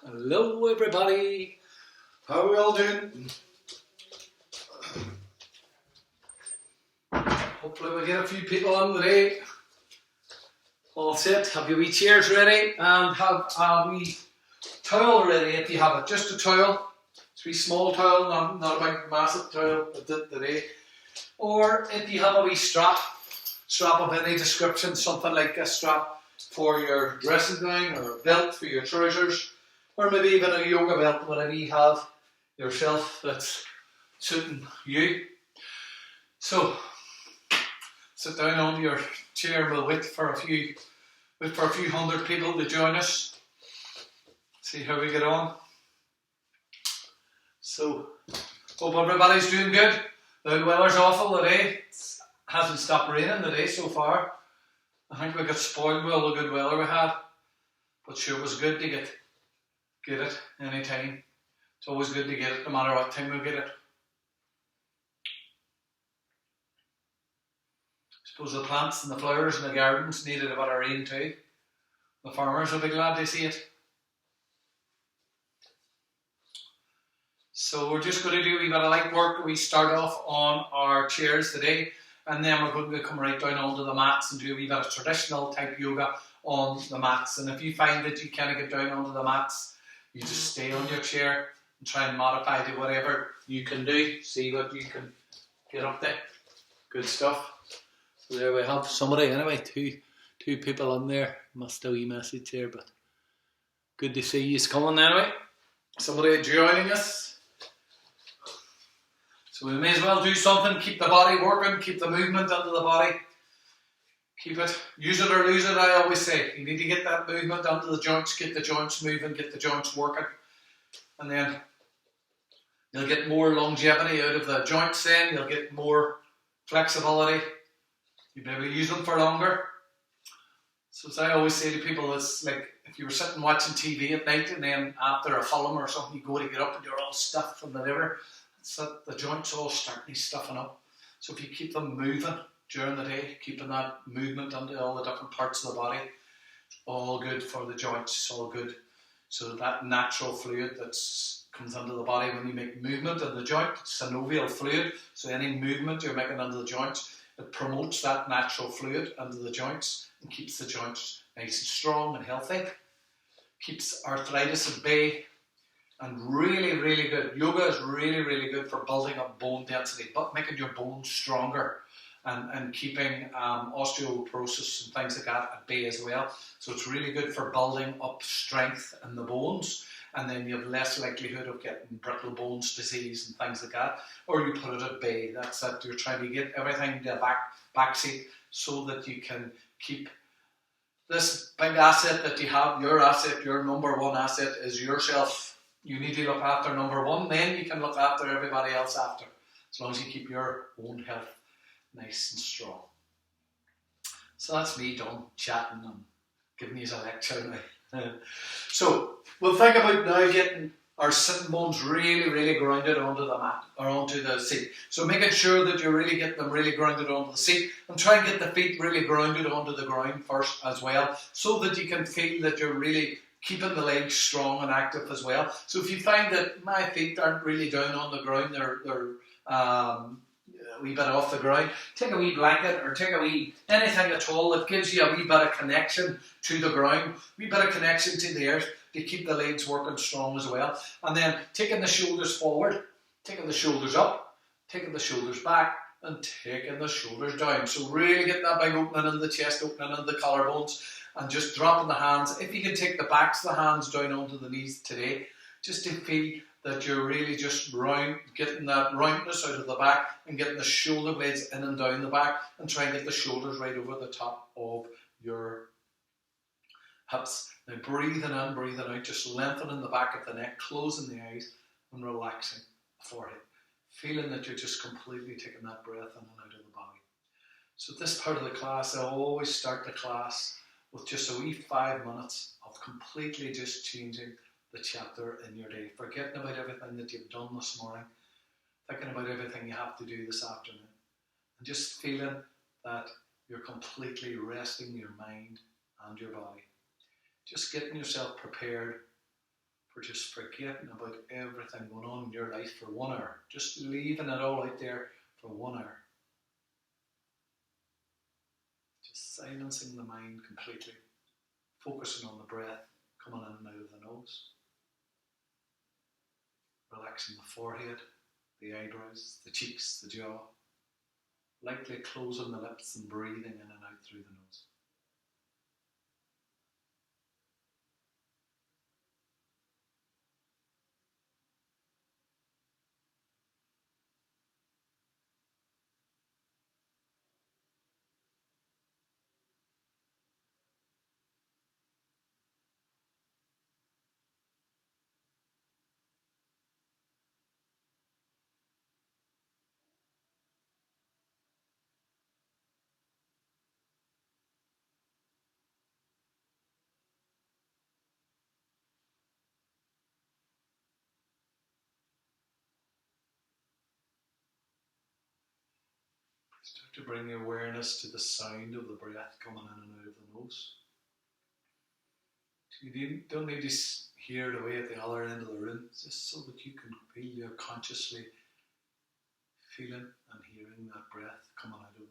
Hello everybody, how are we all doing? Hopefully we get a few people on today. All set, have your wee chairs ready and have a wee towel ready if you have it. Just a towel, it's a wee small towel, not a big massive towel today. Or if you have a wee strap of any description, something like a strap for your dressing gown or a belt for your trousers, or maybe even a yoga belt, whatever you have yourself that's suiting you. So sit down on your chair and we'll wait for a few hundred people to join us. See how we get on. So hope everybody's doing good. The weather's awful today. It hasn't stopped raining today so far. I think we got spoiled with all the good weather we had. But sure, it was good to get it any time. It's always good to get it no matter what time we get it. I suppose the plants and the flowers and the gardens needed a bit of rain too. The farmers will be glad to see it. So we're just going to do a wee bit of light work. We start off on our chairs today, and then we're going to come right down onto the mats and do a wee bit of traditional type yoga on the mats. And if you find that you can't get down onto the mats, you just stay on your chair and try and modify to whatever you can do. See what you can get up there. Good stuff. So there we have somebody anyway, two people on there. Must have a wee message there, but good to see you coming anyway. Somebody joining us. So we may as well do something, keep the body working, keep the movement under the body. Keep it, use it or lose it, I always say. You need to get that movement under the joints, get the joints moving, get the joints working. And then you'll get more longevity out of the joints then, you'll get more flexibility. You'll be able to use them for longer. So as I always say to people, it's like if you were sitting watching TV at night and then after a film or something, you go to get up and you're all stuffed from the liver. It's that the joints all start stuffing up. So if you keep them moving during the day, keeping that movement under all the different parts of the body, it's all good for the joints, it's all good. So that natural fluid that comes under the body when you make movement in the joint, it's synovial fluid, so any movement you're making under the joints, it promotes that natural fluid under the joints and keeps the joints nice and strong and healthy. Keeps arthritis at bay. And really, really good. Yoga is really, really good for building up bone density, but making your bones stronger and keeping osteoporosis and things like that at bay as well. So it's really good for building up strength in the bones, and then you have less likelihood of getting brittle bones disease and things like that. Or you put it at bay. That's it. You're trying to get everything to the back seat so that you can keep this big asset that you have. Your asset, your number one asset is yourself. You need to look after number one, then you can look after everybody else after, as long as you keep your own health nice and strong. So that's me done chatting and giving you a lecture now. So we'll think about now getting our sitting bones really, really grounded onto the mat or onto the seat. So making sure that you're really getting them really grounded onto the seat, and try and get the feet really grounded onto the ground first as well, so that you can feel that you're really keeping the legs strong and active as well. So if you find that my feet aren't really down on the ground, they're a wee bit off the ground, take a wee blanket or take a wee anything at all that gives you a wee bit of connection to the ground, a wee bit of connection to the earth to keep the legs working strong as well. And then taking the shoulders forward, taking the shoulders up, taking the shoulders back, and taking the shoulders down. So really get that big opening in the chest, opening in the collarbones, and just dropping the hands. If you can take the backs of the hands down onto the knees today, just to feel that you're really just round, getting that roundness out of the back and getting the shoulder blades in and down the back, and try and get the shoulders right over the top of your hips. Now breathing in, breathing out, just lengthening the back of the neck, closing the eyes and relaxing the forehead. Feeling that you're just completely taking that breath in and out of the body. So this part of the class, I always start the class with just a wee 5 minutes of completely just changing the chapter in your day. Forgetting about everything that you've done this morning, thinking about everything you have to do this afternoon, and just feeling that you're completely resting your mind and your body. Just getting yourself prepared for for just forgetting about everything going on in your life for 1 hour. Just leaving it all out there for 1 hour. Just silencing the mind completely. Focusing on the breath coming in and out of the nose. Relaxing the forehead, the eyebrows, the cheeks, the jaw. Lightly closing the lips and breathing in and out through the nose. Start to bring your awareness to the sound of the breath coming in and out of the nose. You don't need to hear it away at the other end of the room, just so that you can feel you're consciously feeling and hearing that breath coming out of the nose.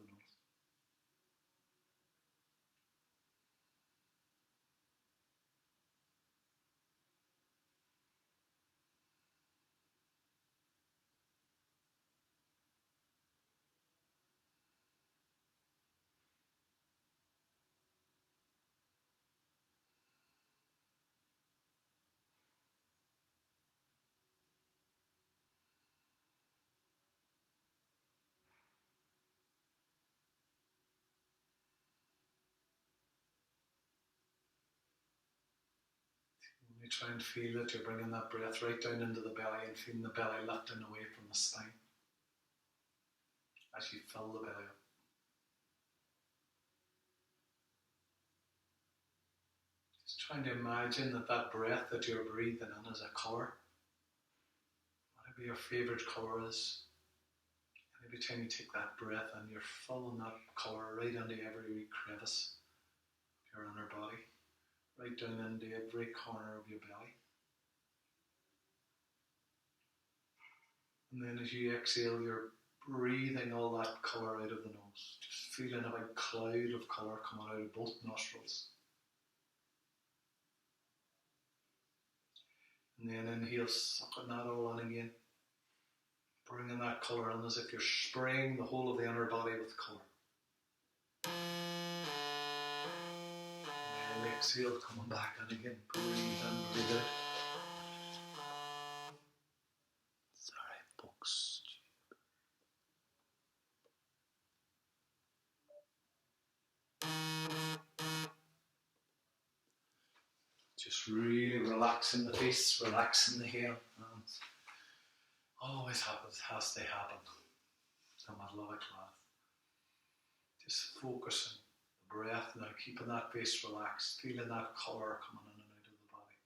You try and feel that you're bringing that breath right down into the belly and feeling the belly lifting away from the spine as you fill the belly up. Just trying to imagine that breath that you're breathing in is a colour. Whatever your favourite colour is. And every time you take that breath in, you're filling that colour right into every crevice of your inner body. Right down into every corner of your belly. And then as you exhale, you're breathing all that colour out of the nose. Just feeling a big cloud of colour coming out of both nostrils. And then inhale, sucking that all in again. Bringing that colour in as if you're spraying the whole of the inner body with colour. And exhale, coming back in again. Breathe in, breathe out. Sorry, folks. Just really relaxing the face, relaxing the hair. Always happens, has to happen. So I'm a lot of cloth. Just focusing the breath now, keeping that face relaxed, feeling that colour coming in and out of the body.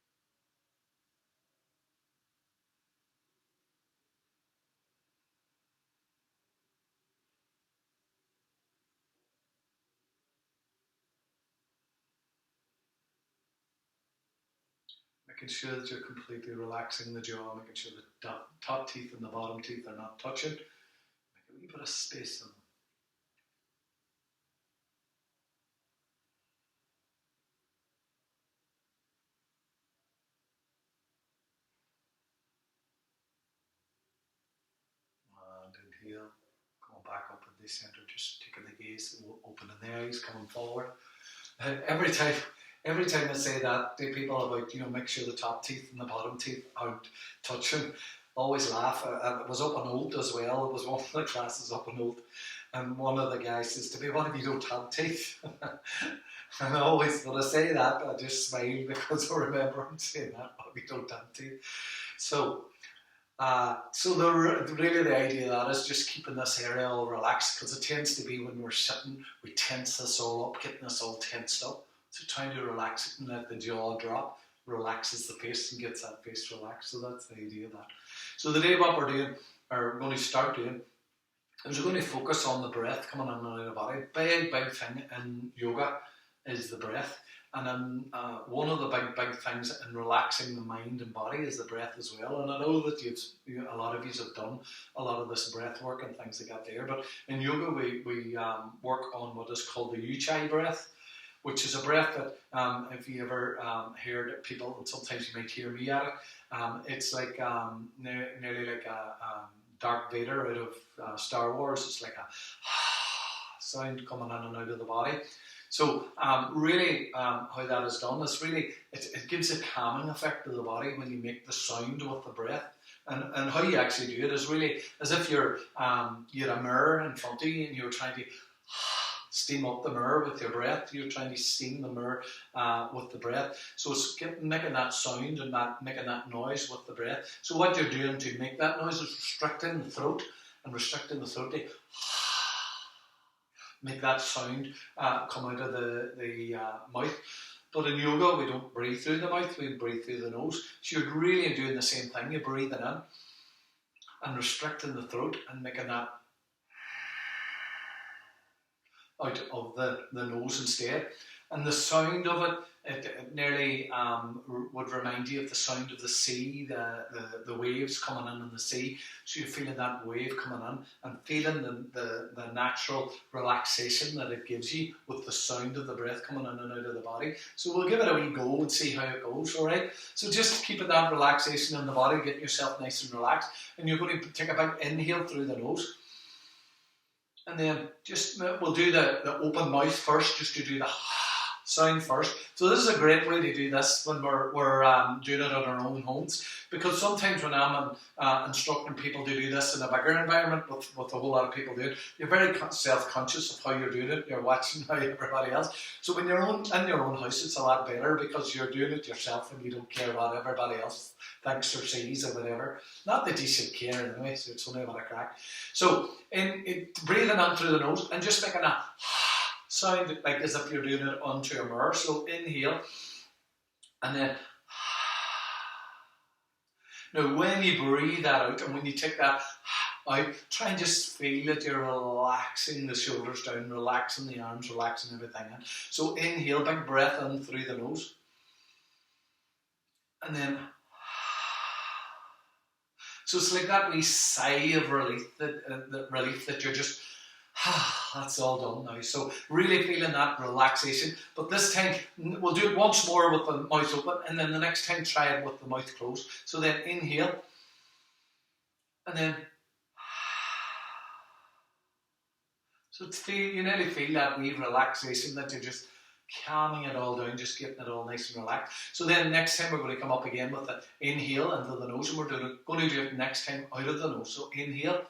Making sure that you're completely relaxing the jaw, making sure the top teeth and the bottom teeth are not touching. Make a wee bit of space in them. And inhale, going back up in the centre, just taking the gaze, opening the eyes, coming forward. Every time I say that to people about, make sure the top teeth and the bottom teeth aren't touching, always laugh. It was up on Old as well. It was one of the classes up on Old. And one of the guys says to me, what if you don't have teeth? And always, when I say that, I just smile because I remember him saying that, what if you don't have teeth? So really the idea of that is just keeping this area all relaxed, because it tends to be when we're sitting, we tense this all up, getting this all tensed up. So trying to relax it and let the jaw drop relaxes the face and gets that face relaxed. So that's the idea of that. So today what we're going to start doing, is we're going to focus on the breath coming in and out of the body. Big thing in yoga is the breath. And then one of the big things in relaxing the mind and body is the breath as well. And I know that a lot of you have done a lot of this breath work and things like that there. But in yoga, we work on what is called the Ujjayi breath, which is a breath that, if you ever heard people, and sometimes you might hear me at it, it's like nearly like a Darth Vader out of Star Wars. It's like a sound coming in and out of the body. So really how that is done is really, it gives a calming effect to the body when you make the sound with the breath. And how you actually do it is really as if you had a mirror in front of you and you're trying to steam up the mirror with your breath. You're trying to steam the mirror with the breath. So it's making that sound and making that noise with the breath. So what you're doing to make that noise is restricting the throat to make that sound come out of the mouth. But in yoga, we don't breathe through the mouth, we breathe through the nose. So you're really doing the same thing. You're breathing in and restricting the throat and making that out of the nose instead. And the sound of it, it nearly would remind you of the sound of the sea, the waves coming in the sea. So you're feeling that wave coming in and feeling the natural relaxation that it gives you with the sound of the breath coming in and out of the body. So we'll give it a wee go and see how it goes, all right? So just keeping that relaxation in the body, getting yourself nice and relaxed. And you're going to take a big inhale through the nose. And then we'll do the open mouth first, just to do the sound first. So this is a great way to do this when we're doing it in our own homes, because sometimes when I'm instructing people to do this in a bigger environment with a whole lot of people doing it, you're very self-conscious of how you're doing it. You're watching how everybody else. So when you're in your own house, it's a lot better because you're doing it yourself and you don't care what everybody else thinks or sees or whatever. Not that you should care anyway, so it's only about a crack. So breathing in through the nose and just making a sound like as if you're doing it onto a mirror. So inhale and then now when you breathe that out and when you take that out, try and just feel that you're relaxing the shoulders down, relaxing the arms, relaxing everything in. So inhale, big breath in through the nose, and then so it's like that wee sigh of relief, that you're just that's all done now. So really feeling that relaxation. But this time we'll do it once more with the mouth open, and then the next time try it with the mouth closed. So then inhale, and then so you nearly feel that wee relaxation, that you're just calming it all down, just getting it all nice and relaxed. So then next time we're going to come up again with the inhale into the nose, and we're going to do it next time out of the nose. So inhale,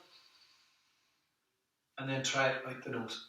and then try it out the nose.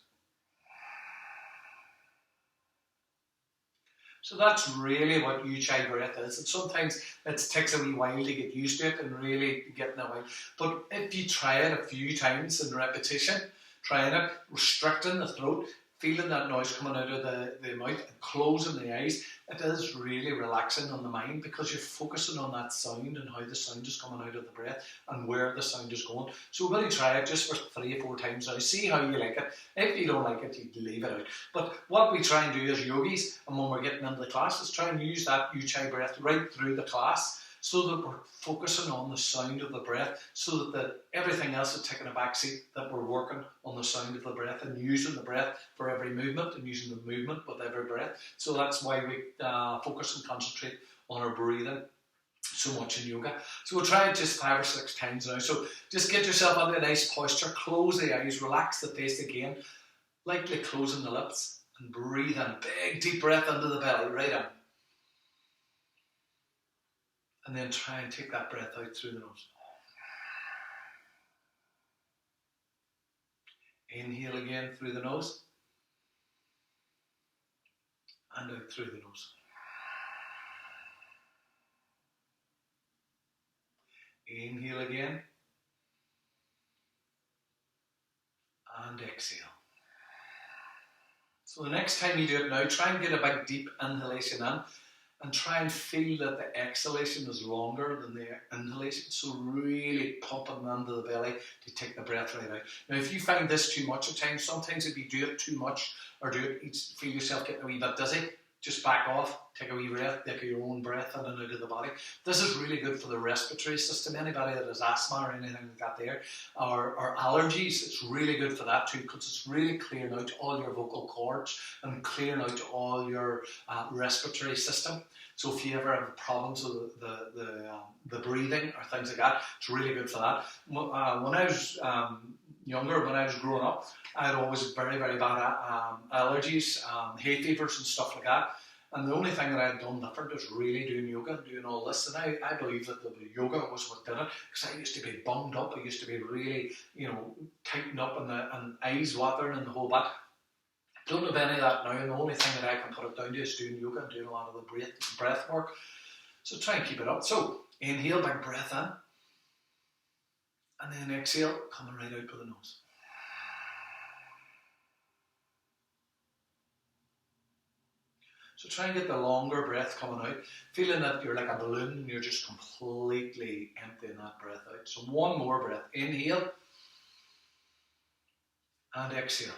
So that's really what Ujjayi breath is. And sometimes it takes a wee while to get used to it and really get in the way. But if you try it a few times in repetition, trying it, restricting the throat, feeling that noise coming out of the mouth and closing the eyes, it is really relaxing on the mind because you're focusing on that sound and how the sound is coming out of the breath and where the sound is going. So really try it just for 3 or 4 times now. See how you like it. If you don't like it, you leave it out. But what we try and do as yogis, and when we're getting into the class, is try and use that Ujjayi breath right through the class, so that we're focusing on the sound of the breath, so that everything else is taking a backseat, that we're working on the sound of the breath and using the breath for every movement and using the movement with every breath. So that's why we focus and concentrate on our breathing so much in yoga. So we'll try it just 5 or 6 times now. So just get yourself into a nice posture, close the eyes, relax the face again, lightly closing the lips and breathe in. Big deep breath into the belly, right in. And then try and take that breath out through the nose. Inhale again through the nose. And out through the nose. Inhale again. And exhale. So the next time you do it now, try and get a big deep inhalation in. And try and feel that the exhalation is longer than the inhalation. So really pumping into the belly to take the breath right out. Now if you find this too much at times, sometimes if you do it too much or feel yourself getting a wee bit dizzy, just back off, take a wee breath, take your own breath in and out of the body. This is really good for the respiratory system. Anybody that has asthma or anything like that there, or allergies, it's really good for that too, because it's really clearing out all your vocal cords and clearing out all your respiratory system. So if you ever have problems with the breathing or things like that, it's really good for that. When I was younger, when I was growing up, I had always very, very bad allergies, hay fevers and stuff like that. And the only thing that I had done different was really doing yoga and doing all this. And I believe that the yoga was what did it, because I used to be bummed up. I used to be really, tightened up and eyes watering and the whole bit. Don't have any of that now, and the only thing that I can put it down to is doing yoga and doing a lot of the breath work. So try and keep it up. So inhale, big breath in, and then exhale, coming right out with the nose. So try and get the longer breath coming out, feeling that you're like a balloon and you're just completely emptying that breath out. So one more breath. Inhale and exhale.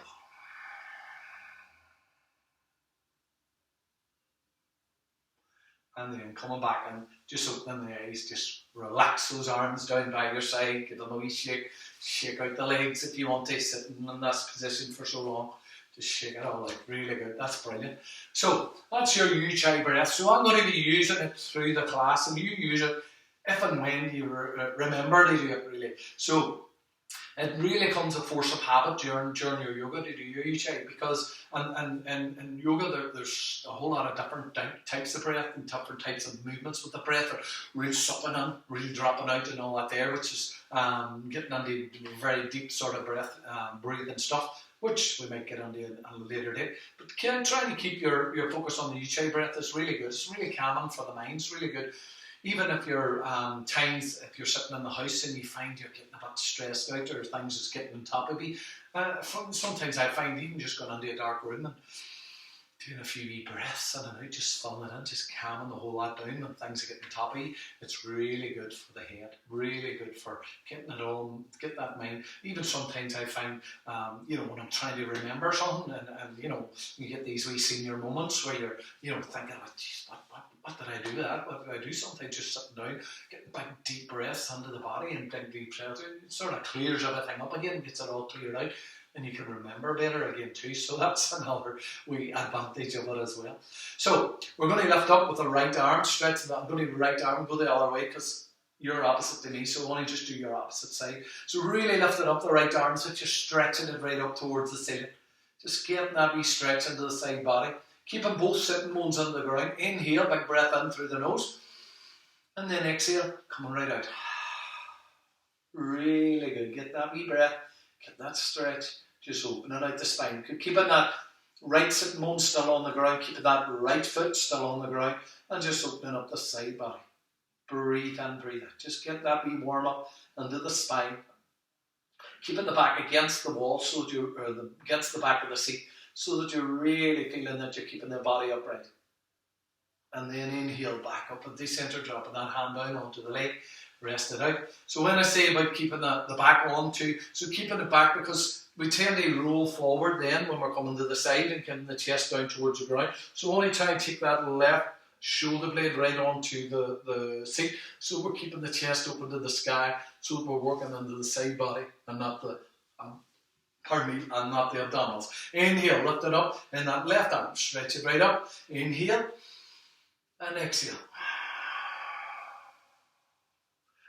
And then coming back and just opening the eyes, just relax those arms down by your side, give them a wee shake, shake out the legs if you want to, sitting in this position for so long. Just shake it all out, really good, that's brilliant. So that's your Ujjayi breath. So I'm going to be using it through the class, and you use it if and when you remember to do it, really. So it really comes a force of habit during your yoga to do your Ujjayi, because in yoga there's a whole lot of different types of breath and different types of movements with the breath. Real supping in, real dropping out and all that there, which is getting into very deep sort of breath, breathing stuff, which we might get into a later date. But trying to keep your focus on the Ujjayi breath is really good. It's really calming for the mind. It's really good. Even if you're if you're sitting in the house and you find you're getting a bit stressed out or things is getting on top of you, sometimes I find even just going into a dark room and doing a few wee breaths in and out, just filling it in, just calming the whole lot down when things are getting on top of you. It's really good for the head, really good for getting it on, get that mind. Even sometimes I find, when I'm trying to remember something and you get these wee senior moments where you're thinking, oh, geez, what did I do that? What did I do? Sometimes just sitting down, getting big deep breaths into the body and big deep breaths, it sort of clears everything up again, gets it all cleared out, and you can remember better again too. So that's another wee advantage of it as well. So we're going to lift up with the right arm, stretch that. I'm going to right arm, go the other way because you're opposite to me, so I want to just do your opposite side. So really lifting up the right arm so that you're stretching it right up towards the ceiling. Just getting that wee stretch into the side body. Keeping both sitting bones on the ground. Inhale, big breath in through the nose. And then exhale, coming right out. Really good. Get that wee breath. Get that stretch. Just opening out the spine. Keeping that right sitting bone still on the ground. Keeping that right foot still on the ground. And just opening up the side body. Breathe in, breathe out. Just get that wee warm up into the spine. Keeping the back against the wall, against the back of the seat, so that you're really feeling that you're keeping the body upright. And then inhale back up and decenter, dropping that hand down onto the leg, rest it out. So when I say about keeping the back on too, so keeping it back because we tend to roll forward then when we're coming to the side and getting the chest down towards the ground. So only try and take that left shoulder blade right onto the seat. So we're keeping the chest open to the sky, so that we're working into the side body and not the and not the abdominals. Inhale, lift it up, and that left arm, stretch it right up. Inhale, and exhale.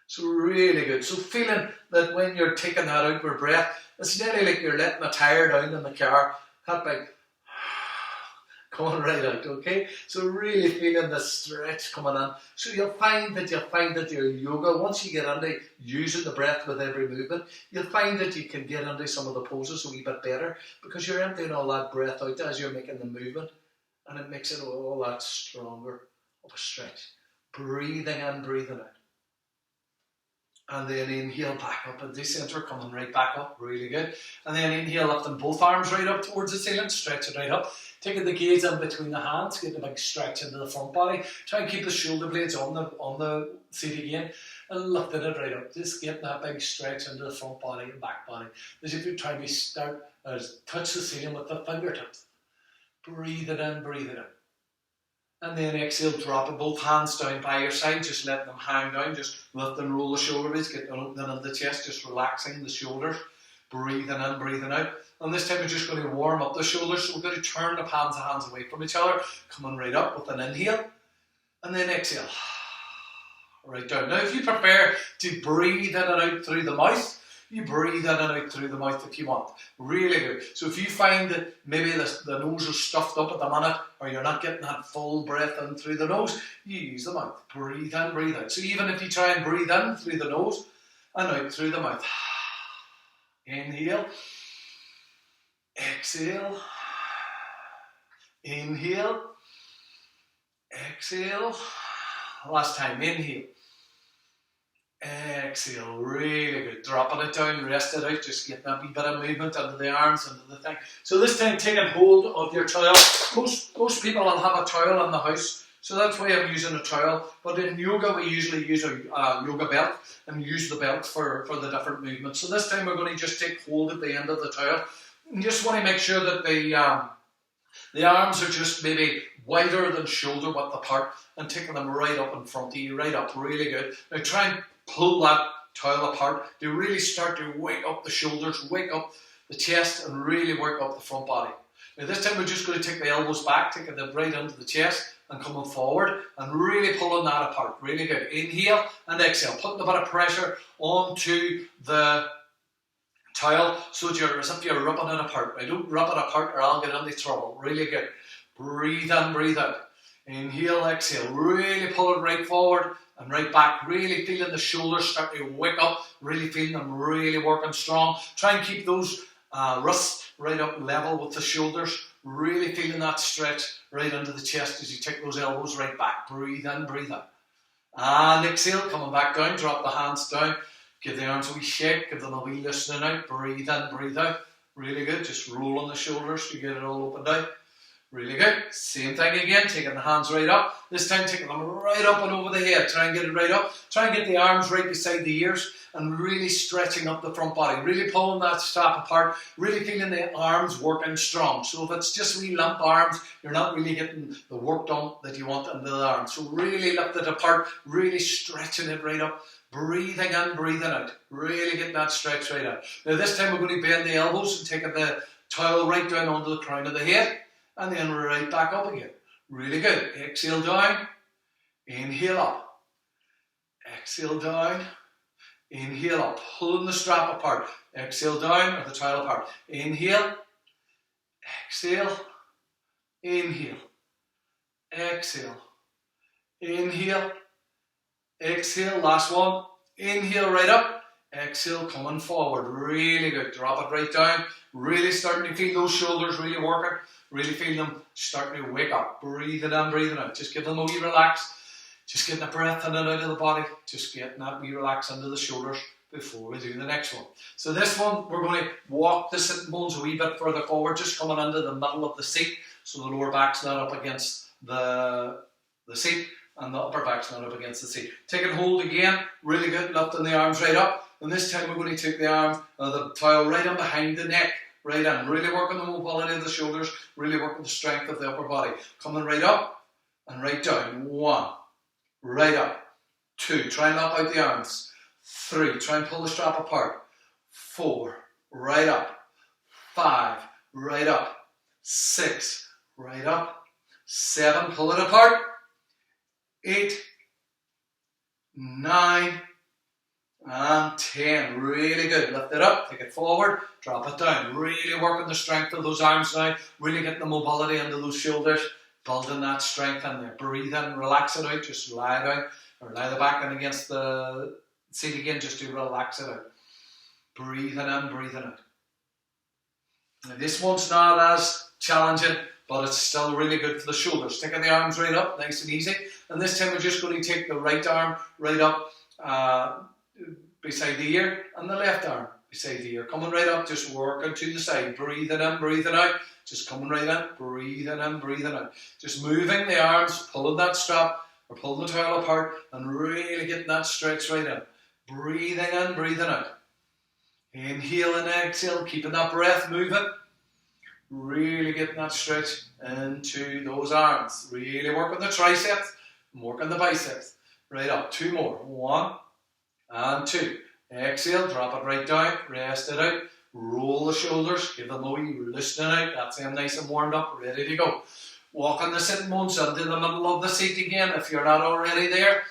So really good. So feeling that when you're taking that outward breath, it's nearly like you're letting a tire down in the car, that big, coming right out, okay? So really feeling the stretch coming in. So you'll find that your yoga, once you get into using the breath with every movement, you'll find that you can get into some of the poses a wee bit better because you're emptying all that breath out as you're making the movement, and it makes it all that stronger of a stretch. Breathing in, breathing out. And then inhale back up and decenter, coming right back up, really good. And then inhale, lifting both arms right up towards the ceiling, stretch it right up. Taking the gaze in between the hands, get a big stretch into the front body. Try and keep the shoulder blades on the seat again, and lifting it right up. Just get that big stretch into the front body and back body. As if you're trying to touch the ceiling with the fingertips. Breathe it in, breathe it out. And then exhale, drop it, both hands down by your side, just letting them hang down, just lift and roll the shoulder blades, get an opening of the chest, just relaxing the shoulders, breathing in, breathing out. And this time we're just going to warm up the shoulders, so we're going to turn the palms of hands away from each other, coming right up with an inhale, and then exhale, right down. Now if you prefer to breathe in and out through the mouth, you breathe in and out through the mouth if you want. Really good. So if you find that maybe the nose is stuffed up at the minute, or you're not getting that full breath in through the nose, you use the mouth. Breathe in, breathe out. So even if you try and breathe in through the nose and out through the mouth. Inhale. Exhale. Inhale. Exhale. Last time. Inhale. Exhale, really good. Dropping it down, rest it out, just getting a wee bit of movement under the arms, under the thing. So this time taking hold of your towel. Most people will have a towel in the house, so that's why I'm using a towel. But in yoga we usually use a yoga belt and use the belt for the different movements. So this time we're going to just take hold at the end of the towel. And just want to make sure that the arms are just maybe wider than shoulder width apart, and taking them right up in front of you, right up, really good. Now try and pull that towel apart to really start to wake up the shoulders, wake up the chest, and really work up the front body. Now this time we're just going to take the elbows back, taking them right into the chest and coming forward and really pulling that apart. Really good. Inhale and exhale, putting a bit of pressure onto the towel so that you're as if you're rubbing it apart. Now don't rub it apart or I'll get into trouble. Really good. Breathe in, breathe out. Inhale, exhale, really pull it right forward and right back, really feeling the shoulders start to wake up, really feeling them really working strong. Try and keep those wrists right up level with the shoulders, really feeling that stretch right into the chest as you take those elbows right back. Breathe in, breathe out. And exhale, coming back down, drop the hands down, give the arms a wee shake, give them a wee loosening out, breathe in, breathe out. Really good, just rolling the shoulders to get it all opened out. Really good. Same thing again, taking the hands right up. This time taking them right up and over the head. Try and get it right up. Try and get the arms right beside the ears and really stretching up the front body. Really pulling that strap apart. Really feeling the arms working strong. So if it's just wee limp arms, you're not really getting the work done that you want into the arms. So really lift it apart. Really stretching it right up. Breathing in, breathing out. Really getting that stretch right out. Now this time we're going to bend the elbows and taking the towel right down onto the crown of the head. And then right back up again. Really good. Exhale down. Inhale up. Exhale down. Inhale up. Pulling the strap apart. Exhale down or the towel apart. Inhale. Exhale. Inhale. Exhale. Inhale. Exhale. Last one. Inhale right up. Exhale coming forward. Really good. Drop it right down. Really starting to feel those shoulders really working. Really feel them starting to wake up. Breathing in, breathing out. Just give them a wee relax. Just getting the breath in and out of the body. Just getting that wee relax into the shoulders before we do the next one. So this one, we're going to walk the sitting bones a wee bit further forward, just coming into the middle of the seat, so the lower back's not up against the seat, and the upper back's not up against the seat. Taking hold again, really good, lifting the arms right up. And this time we're going to take the arm, the towel right in behind the neck. Right in, really working the mobility of the shoulders, really working the strength of the upper body. Coming right up and right down. 1, right up. 2, try and knock out the arms. 3, try and pull the strap apart. 4, right up. 5, right up. 6, right up. 7, pull it apart. 8, 9, and 10. Really good. Lift it up, take it forward, drop it down. Really working the strength of those arms now. Really getting the mobility into those shoulders. Building that strength in there. Breathe in, relax it out. Just lie down or lie the back in against the seat again just to relax it out. Breathing in, breathing out. Now this one's not as challenging, but it's still really good for the shoulders. Taking the arms right up, nice and easy. And this time we're just going to take the right arm right up beside the ear, and the left arm beside the ear. Coming right up, just working to the side. Breathing in, breathing out. Just coming right in, breathing in, breathing out. Just moving the arms, pulling that strap, or pulling the towel apart, and really getting that stretch right in. Breathing in, breathing out. Inhale and exhale, keeping that breath moving. Really getting that stretch into those arms. Really working the triceps, working the biceps. Right up, 2 more. 1 and 2. Exhale, drop it right down, rest it out. Roll the shoulders, give them a wee loosening out. That's them nice and warmed up, ready to go. Walk on the sitting bones into the middle of the seat again if you're not already there.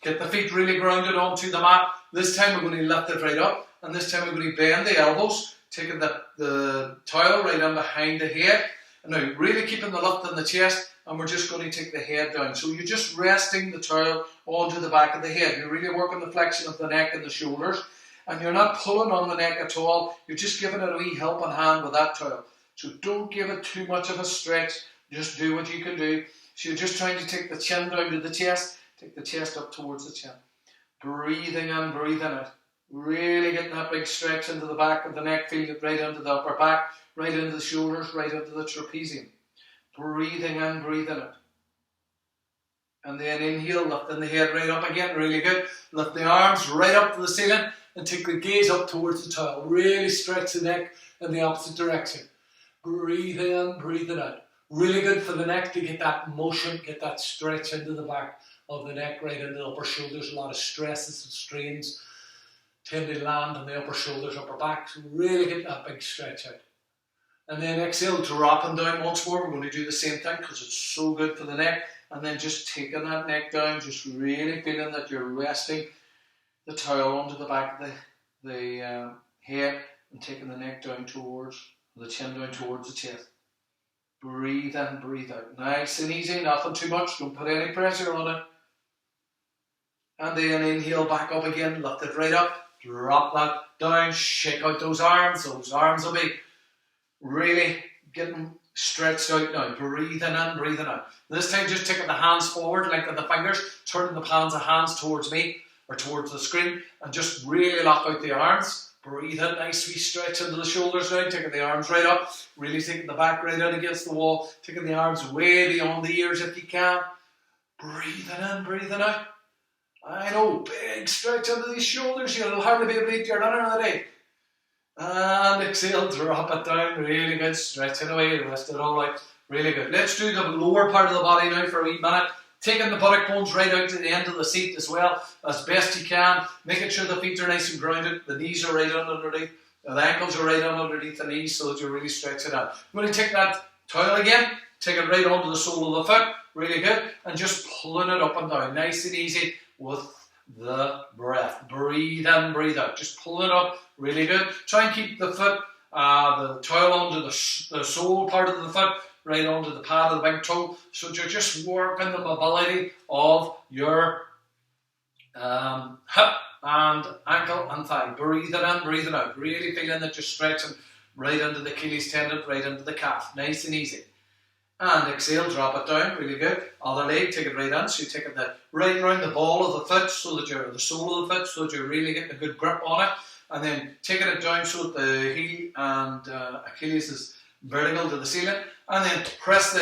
Get the feet really grounded onto the mat. This time we're going to lift it right up, and this time we're going to bend the elbows, taking the towel right on behind the head. And now really keeping the lift in the chest, and we're just going to take the head down. So you're just resting the towel onto the back of the head. You're really working the flexion of the neck and the shoulders. And you're not pulling on the neck at all. You're just giving it a wee helping hand with that towel. So don't give it too much of a stretch. Just do what you can do. So you're just trying to take the chin down to the chest. Take the chest up towards the chin. Breathing in, breathing out. Really getting that big stretch into the back of the neck. Feeling it right into the upper back. Right into the shoulders. Right into the trapezium. Breathing in, breathing out. And then inhale, lifting the head right up again. Really good. Lift the arms right up to the ceiling. And take the gaze up towards the towel. Really stretch the neck in the opposite direction. Breathe in, breathe it out. Really good for the neck to get that motion, get that stretch into the back of the neck, right into the upper shoulders. A lot of stresses and strains tend to land on the upper shoulders, upper back. So really get that big stretch out. And then exhale, dropping down once more. We're going to do the same thing because it's so good for the neck. And then just taking that neck down, just really feeling that you're resting the towel onto the back of the head and taking the neck down towards, the chin down towards the chest. Breathe in, breathe out. Nice and easy, nothing too much, don't put any pressure on it. And then inhale back up again, lift it right up, drop that down, shake out those arms will be really getting stretched out now. Breathing in, breathing out. This time just taking the hands forward, lengthen the fingers, turning the palms of hands towards me, or towards the screen, and just really lock out the arms. Breathe in, nice wee stretch into the shoulders now, taking the arms right up, really taking the back right in against the wall, taking the arms way beyond the ears if you can. Breathing in, breathing out. I know, big stretch into these shoulders, you'll hardly be able to eat your dinner in the day. And exhale, drop it down, really good, stretching away, rest it all out, really good. Let's do the lower part of the body now for a wee minute. Taking the buttock bones right out to the end of the seat as well, as best you can. Making sure the feet are nice and grounded. The knees are right on underneath. The ankles are right on underneath the knees so that you're really stretching out. I'm going to take that towel again. Take it right onto the sole of the foot. Really good. And just pulling it up and down. Nice and easy with the breath. Breathe in, breathe out. Just pulling it up. Really good. Try and keep the foot, the towel onto the sole part of the foot. Right onto the pad of the big toe, so you're just working the mobility of your hip and ankle and thigh. Breathing in, breathing out. Really feeling that you're stretching right into the Achilles tendon, right into the calf. Nice and easy. And exhale, drop it down. Really good. Other leg, take it right in. So you're taking that right around the ball of the foot, so that you're the sole of the foot, so that you're really getting a good grip on it. And then taking it down so that the heel and Achilles is vertical to the ceiling, and then press the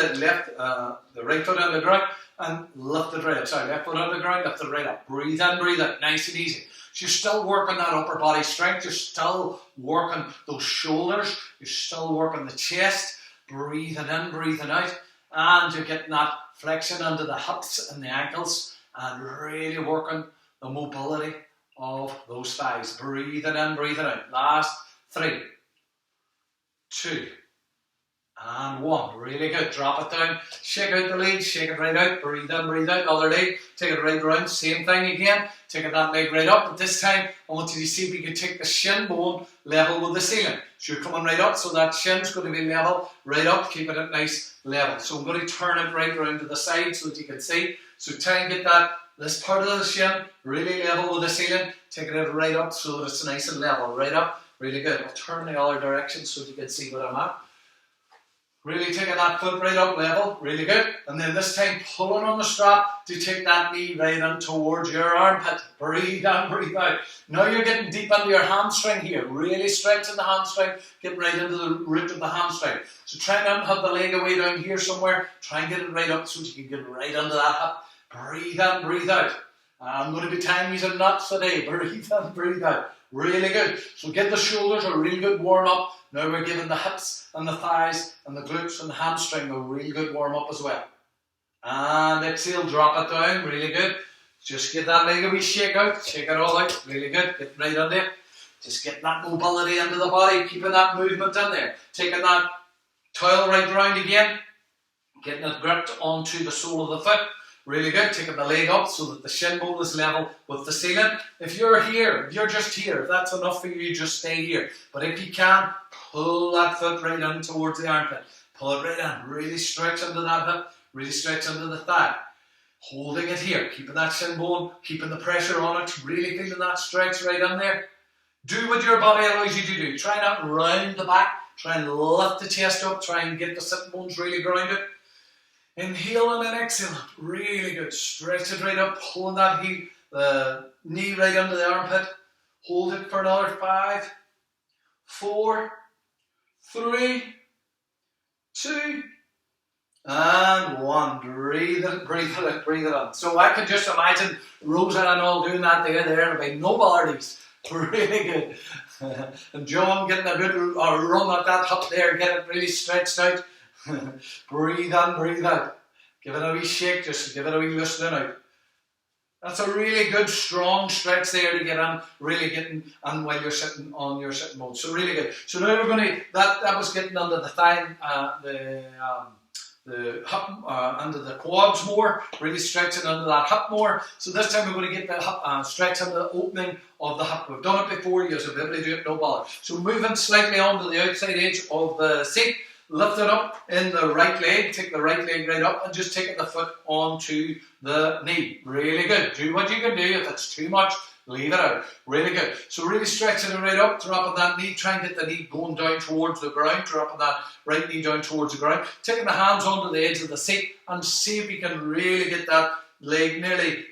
right foot on the ground and lift it right up. Sorry, left foot on the ground, lift it right up. Breathe in, breathe out, nice and easy. So you're still working that upper body strength, you're still working those shoulders, you're still working the chest, breathing in, breathing out, and you're getting that flexion under the hips and the ankles, and really working the mobility of those thighs. Breathing in, breathing out. Last 3, 2, and 1. Really good. Drop it down. Shake out the leg. Shake it right out. Breathe in, breathe out. Other leg. Take it right around. Same thing again. Taking that leg right up. But this time, I want you to see if you can take the shin bone level with the ceiling. So you're coming right up. So that shin's going to be level right up. Keeping it nice level. So I'm going to turn it right around to the side so that you can see. So try and get this part of the shin really level with the ceiling. Taking it right up so that it's nice and level. Right up. Really good. I'll turn the other direction so that you can see what I'm at. Really taking that foot right up level, really good. And then this time pulling on the strap to take that knee right in towards your armpit. Breathe in, breathe out. Now you're getting deep into your hamstring here. Really stretching the hamstring, get right into the root of the hamstring. So try not to have the leg away down here somewhere. Try and get it right up so you can get right under that hip. Breathe in, breathe out. I'm going to be tying these knots today. Breathe in, breathe out. Really good. So give the shoulders a real good warm up. Now we're giving the hips and the thighs and the glutes and the hamstring a real good warm up as well. And exhale, drop it down. Really good. Just give that leg a wee shake out. Shake it all out. Really good. Get right under it. Just getting that mobility into the body. Keeping that movement in there. Taking that towel right round again. Getting it gripped onto the sole of the foot. Really good. Taking the leg up so that the shin bone is level with the ceiling. If you're here, if you're just here, if that's enough for you, just stay here. But if you can, pull that foot right in towards the armpit. Pull it right in. Really stretch into that hip. Really stretch into the thigh. Holding it here. Keeping that shin bone. Keeping the pressure on it. Really feeling that stretch right in there. Do what your body allows you to do. Try not round the back. Try and lift the chest up. Try and get the sitting bones really grounded. Inhale and then exhale. Really good. Stretch it right up. Pulling that knee right under the armpit. Hold it for another 5, 4, 3, 2, and 1. Breathe it, breathe it out, breathe it out. So I can just imagine Rosa and all doing that there. There'll be no parties. Really good. And John getting a good run at that hip there. Get it really stretched out. Breathe in, breathe out. Give it a wee shake, just give it a wee loosening out. That's a really good strong stretch there to get on, really getting on while you're sitting on your sitting mode. So really good. So now we're going to, that was getting under the thigh, the hip, under the quads more, really stretching under that hip more. So this time we're going to get the hip, stretch under the opening of the hip. We've done it before, you'll be able to do it no bother. So moving slightly onto the outside edge of the seat. Lift it up in the right leg, take the right leg right up and just take the foot onto the knee. Really good. Do what you can do. If it's too much, leave it out. Really good. So really stretching it right up, dropping that knee, try and get the knee going down towards the ground, dropping that right knee down towards the ground, taking the hands onto the edge of the seat and see if you can really get that leg nearly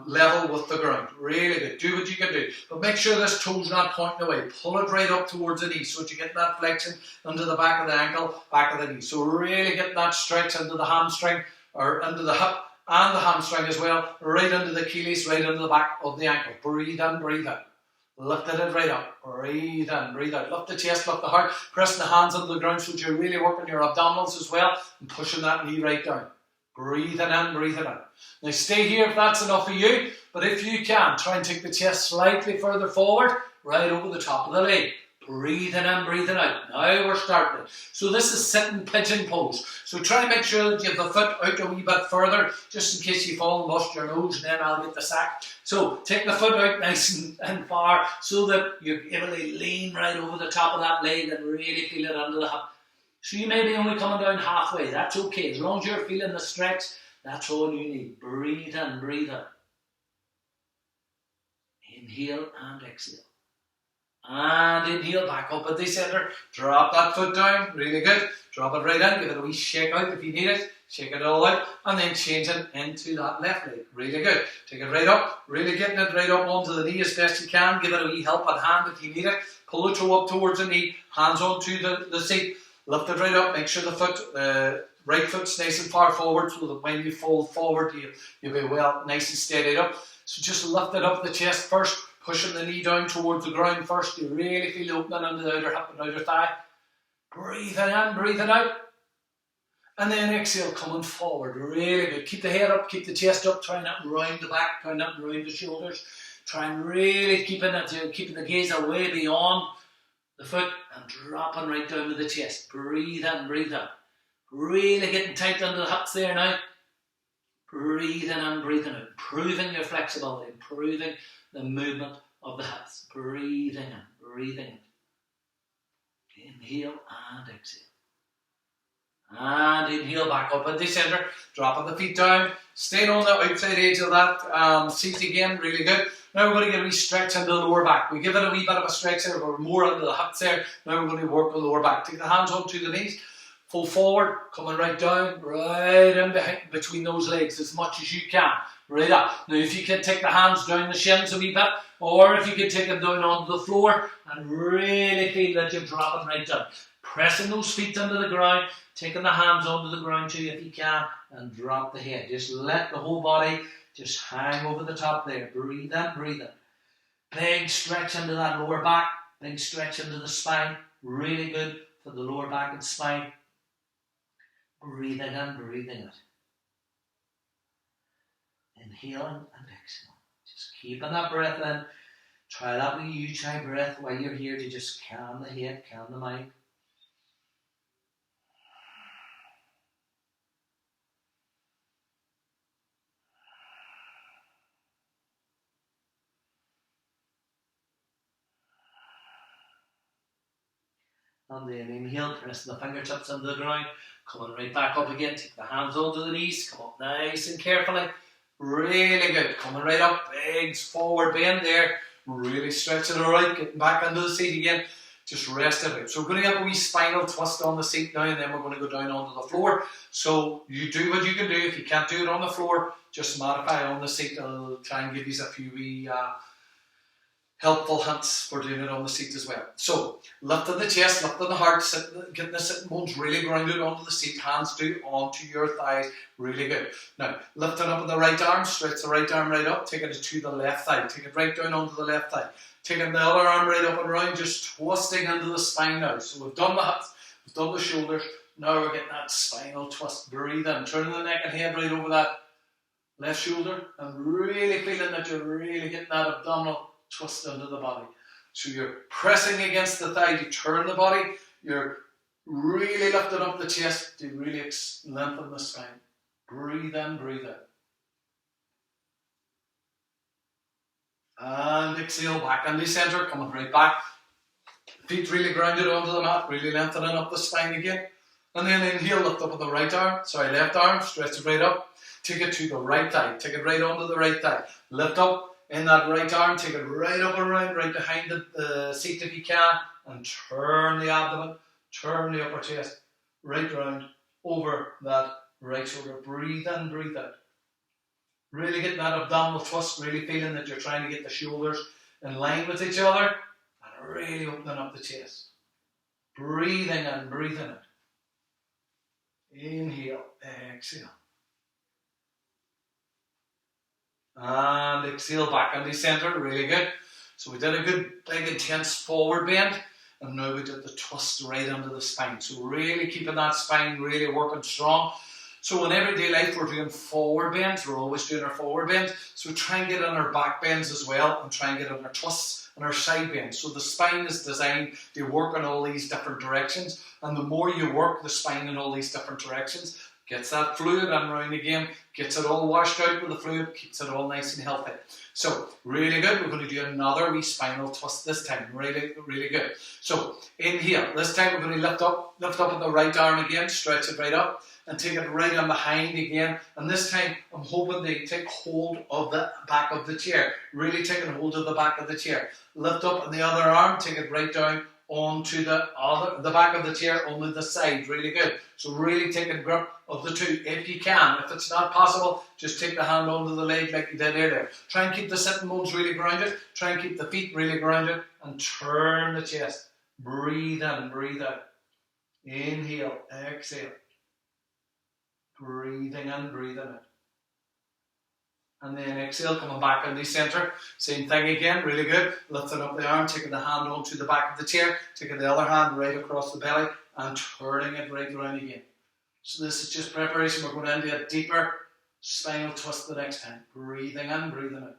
level with the ground. Really good. Do what you can do. But make sure this toe's not pointing away. Pull it right up towards the knee so that you get that flexion into the back of the ankle, back of the knee. So really get that stretch into the hamstring or into the hip and the hamstring as well. Right into the Achilles, right into the back of the ankle. Breathe in, breathe out. Lifting it right up. Breathe in, breathe out. Lift the chest, lift the heart. Pressing the hands into the ground so that you're really working your abdominals as well and pushing that knee right down. Breathe in, breathe it out. Now stay here if that's enough for you, but if you can, try and take the chest slightly further forward, right over the top of the leg. Breathing in, breathing out. Now we're starting it. So this is sitting pigeon pose. So try and make sure that you have the foot out a wee bit further, just in case you fall and bust your nose, and then I'll get the sack. So take the foot out nice and far so that you're able to lean right over the top of that leg and really feel it under the hip. So you may be only coming down halfway. That's okay. As long as you're feeling the stretch, that's all you need. Breathe in, breathe out. Inhale and exhale. And inhale back up at the centre. Drop that foot down. Really good. Drop it right in. Give it a wee shake out if you need it. Shake it all out. And then change it into that left leg. Really good. Take it right up. Really getting it right up onto the knee as best you can. Give it a wee help at hand if you need it. Pull the toe up towards the knee. Hands onto the seat. Lift it right up. Make sure the foot, right foot's nice and far forward so that when you fold forward, you'll be well nice and steadied up. So just lift it up the chest first. Pushing the knee down towards the ground first. You really feel the opening under the outer hip and outer thigh. Breathing in, breathing out. And then exhale, coming forward. Really good. Keep the head up, keep the chest up. Try not round the back, try not round the shoulders. Try and really keeping the gaze away beyond the foot and dropping right down to the chest. Breathe in, breathe out. Really getting tight under the hips there now. Breathing in, breathing out. Improving your flexibility, improving the movement of the hips. Breathing in, breathing out. Inhale and exhale. And inhale back up at the centre. Dropping the feet down. Staying on the outside edge of that seat again. Really good. Now we're going to get a wee stretch into the lower back. We give it a wee bit of a stretch there. We're more into the hips there. Now we're going to work the lower back. Take the hands onto the knees. Full forward. Coming right down. Right in between those legs as much as you can. Right up. Now if you can take the hands down the shins a wee bit. Or if you can take them down onto the floor. And really feel that you're dropping right down. Pressing those feet into the ground. Taking the hands onto the ground too if you can. And drop the head. Just let the whole body Just hang over the top there. Breathe in, breathe in. Big stretch into that lower back. Big stretch into the spine. Really good for the lower back and spine. Breathing in, breathing out. Inhaling and exhaling. Just keeping that breath in. Try that with Ujjayi breath while you're here to just calm the head, calm the mind. And then inhale, pressing the fingertips into the ground, coming right back up again, take the hands onto the knees, come up nice and carefully, really good, coming right up, big forward bend there, really stretching it right, getting back into the seat again, just rest it out. So we're going to get a wee spinal twist on the seat now, and then we're going to go down onto the floor. So you do what you can do. If you can't do it on the floor, just modify on the seat. I'll try and give you a few wee helpful hints for doing it on the seat as well. So, lifting the chest, lifting the heart, getting the sitting bones really grounded onto the seat, hands do onto your thighs, really good. Now, lifting up with the right arm, stretch the right arm right up, taking it to the left thigh, take it right down onto the left thigh, taking the other arm right up and around, just twisting into the spine now. So we've done the hips, we've done the shoulders, now we're getting that spinal twist. Breathe in, turning the neck and head right over that left shoulder, and really feeling that you're really getting that abdominal twist into the body. So you're pressing against the thigh to turn the body, you're really lifting up the chest to really lengthen the spine. Breathe in, breathe out. And exhale back into center, coming right back. Feet really grounded onto the mat, really lengthening up the spine again. And then inhale, lift up with the left arm, stretch it right up. Take it to the right thigh, take it right onto the right thigh. Lift up in that right arm, take it right up and around, right behind the seat if you can, and turn the abdomen, turn the upper chest, right round, over that right shoulder. Breathe in, breathe out. Really getting that abdominal twist, really feeling that you're trying to get the shoulders in line with each other, and really opening up the chest. Breathing in, breathing out. Inhale, exhale. And exhale back into center, really good. So we did a good, big, intense forward bend, and now we did the twist right under the spine. So really keeping that spine really working strong. So in everyday life, we're doing forward bends. We're always doing our forward bends. So try and get on our back bends as well, and try and get on our twists and our side bends. So the spine is designed to work in all these different directions, and the more you work the spine in all these different directions, gets that fluid in around again, gets it all washed out with the fluid, keeps it all nice and healthy. So, really good. We're going to do another wee spinal twist this time. Really, really good. So, inhale. This time we're going to lift up with the right arm again, stretch it right up, and take it right on behind again. And this time, I'm hoping to take hold of the back of the chair. Really taking hold of the back of the chair. Lift up on the other arm, take it right down onto the back of the chair, onto the side. Really good. So really taking grip of the two if you can. If it's not possible, just take the hand onto the leg like you did earlier. Try and keep the sitting bones really grounded. Try and keep the feet really grounded, and turn the chest. Breathe in, breathe out. Inhale, exhale. Breathing in, breathing out. And then exhale, coming back into center. Same thing again, really good. Lifting up the arm, taking the hand onto the back of the chair, taking the other hand right across the belly, and turning it right around again. So this is just preparation. We're going into a deeper spinal twist the next time. Breathing in, breathing out.